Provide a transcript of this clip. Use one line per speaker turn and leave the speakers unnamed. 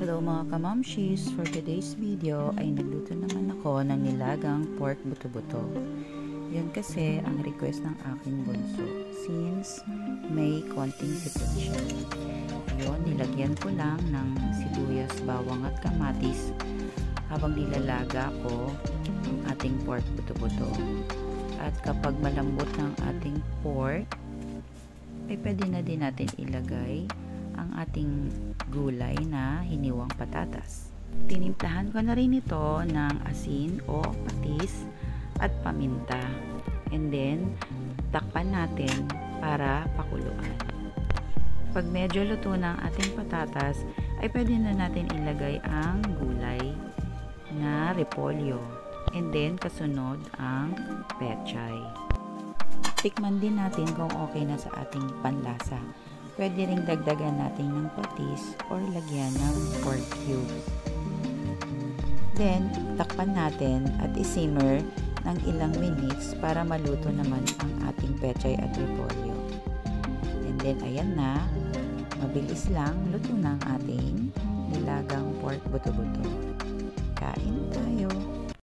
Hello mga kamamshis! For today's video ay nagluto naman ako ng nilagang pork buto-buto. Yun kasi ang request ng aking bunso since may konting sipon siya. Yun, nilagyan ko lang ng sibuyas, bawang at kamatis habang nilalaga ko ang ating pork buto-buto. At kapag malambot ng ating pork, ay pwede na din natin ilagay ang ating gulay na hiniwang patatas. Tinimplahan ko na rin ito ng asin o patis at paminta. And then, takpan natin para pakuluan. Pag medyo luto na ang ating patatas, ay pwede na natin ilagay ang gulay na repolyo. And then, kasunod ang pechay. Tikman din natin kung okay na sa ating panlasa. Pwede ring dagdagan natin ng patis or lagyan ng pork cubes. Then, takpan natin at isimmer ng ilang minutes para maluto naman ang ating pechay at repolyo. And then, ayan na. Mabilis lang, luto na ang ating nilagang pork buto-buto. Kain tayo!